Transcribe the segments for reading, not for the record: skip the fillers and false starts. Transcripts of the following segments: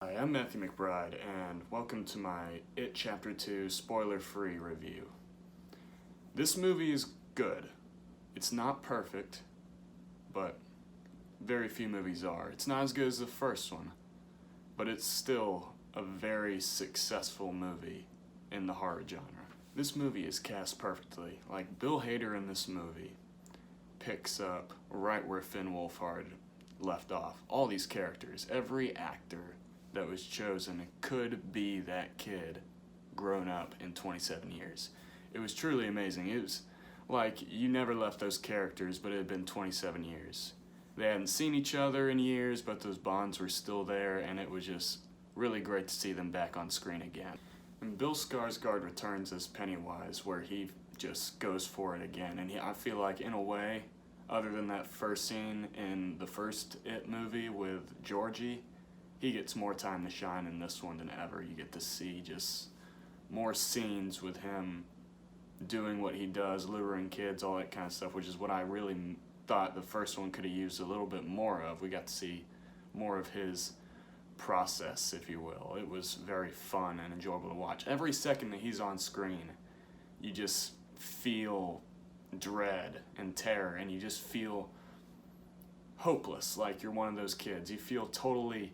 Hi, I'm Matthew McBride, and welcome to my It Chapter 2 spoiler-free review. This movie is good. It's not perfect, but very few movies are. It's not as good as the first one, but it's still a very successful movie in the horror genre. This movie is cast perfectly. Like, Bill Hader in this movie picks up right where Finn Wolfhard left off. All these characters, every actor that was chosen could be that kid grown up in 27 years. It was truly amazing. It was like you never left those characters, but it had been 27 years. They hadn't seen each other in years, but those bonds were still there, and it was just really great to see them back on screen again. And Bill Skarsgård returns as Pennywise, where he just goes for it again. And I feel like, in a way, other than that first scene in the first It movie with Georgie, he gets more time to shine in this one than ever. You get to see just more scenes with him doing what he does, luring kids, all that kind of stuff, which is what I really thought the first one could have used a little bit more of. We got to see more of his process, if you will. It was very fun and enjoyable to watch. Every second that he's on screen, you just feel dread and terror, and you just feel hopeless, like you're one of those kids. You feel totally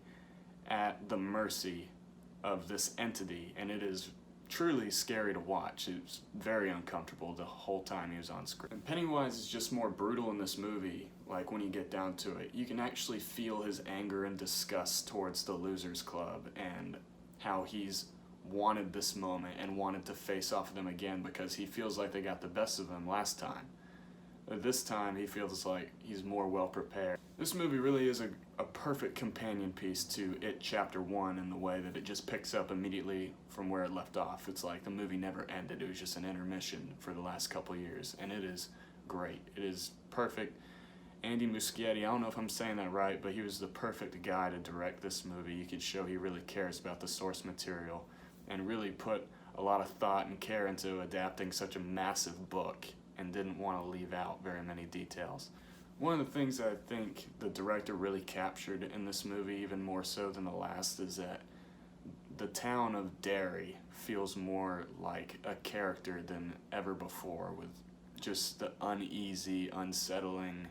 at the mercy of this entity, and it is truly scary to watch. It was very uncomfortable the whole time he was on screen. And Pennywise is just more brutal in this movie. Like, when you get down to it, you can actually feel his anger and disgust towards the Losers Club and how he's wanted this moment and wanted to face off with them again because he feels like they got the best of him last time. This time he feels like he's more well prepared. This movie really is a perfect companion piece to It Chapter 1 in the way that it just picks up immediately from where it left off. It's like the movie never ended. It was just an intermission for the last couple years, and it is great. It is perfect. Andy Muschietti, I don't know if I'm saying that right, but he was the perfect guy to direct this movie. You could show he really cares about the source material and really put a lot of thought and care into adapting such a massive book and didn't want to leave out very many details. One of the things that I think the director really captured in this movie, even more so than the last, is that the town of Derry feels more like a character than ever before, with just the uneasy, unsettling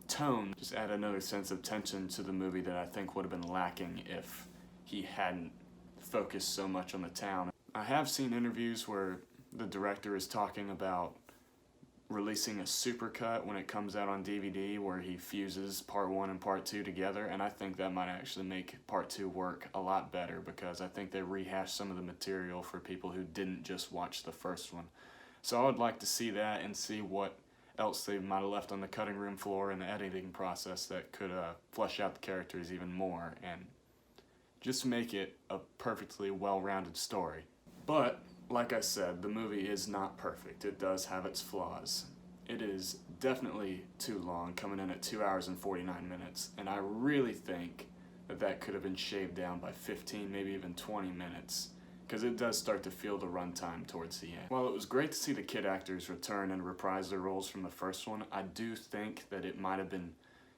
tone. Just add another sense of tension to the movie that I think would have been lacking if he hadn't focused so much on the town. I have seen interviews where the director is talking about releasing a supercut when it comes out on DVD where he fuses part 1 and part 2 together, and I think that might actually make part 2 work a lot better because I think they rehashed some of the material for people who didn't just watch the first one. So I would like to see that and see what else they might have left on the cutting room floor in the editing process that could flesh out the characters even more and just make it a perfectly well-rounded story. But like I said, the movie is not perfect. It does have its flaws. It is definitely too long, coming in at 2 hours and 49 minutes, and I really think that could have been shaved down by 15, maybe even 20 minutes, because it does start to feel the runtime towards the end. While it was great to see the kid actors return and reprise their roles from the first one, I do think that it might have been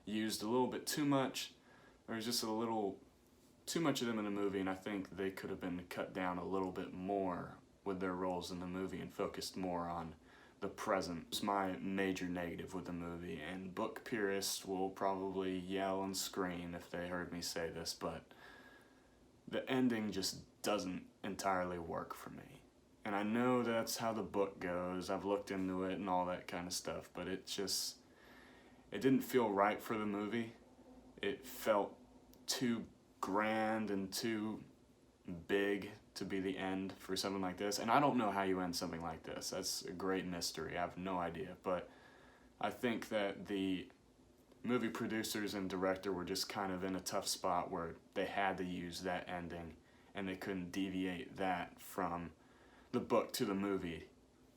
used a little bit too much. There was just a little too much of them in the movie, and I think they could have been cut down a little bit more with their roles in the movie and focused more on the present. It's my major negative with the movie, and book purists will probably yell and scream if they heard me say this, but the ending just doesn't entirely work for me. And I know that's how the book goes. I've looked into it and all that kind of stuff, but it didn't feel right for the movie. It felt too grand and too big to be the end for something like this, and I don't know how you end something like this. That's a great mystery. I have no idea, but I think that the movie producers and director were just kind of in a tough spot where they had to use that ending and they couldn't deviate that from the book to the movie.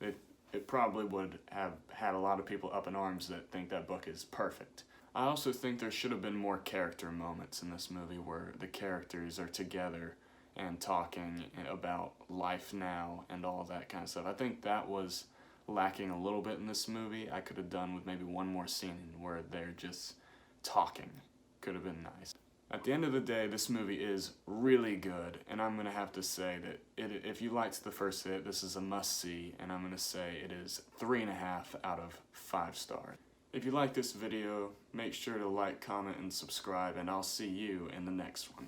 It probably would have had a lot of people up in arms that think that book is perfect. I also think there should have been more character moments in this movie where the characters are together and talking about life now and all that kind of stuff. I think that was lacking a little bit in this movie. I could have done with maybe one more scene where they're just talking. Could have been nice. At the end of the day, this movie is really good, and I'm going to have to say that if you liked the first It, this is a must-see, and I'm going to say it is 3.5 out of 5 stars. If you like this video, make sure to like, comment, and subscribe, and I'll see you in the next one.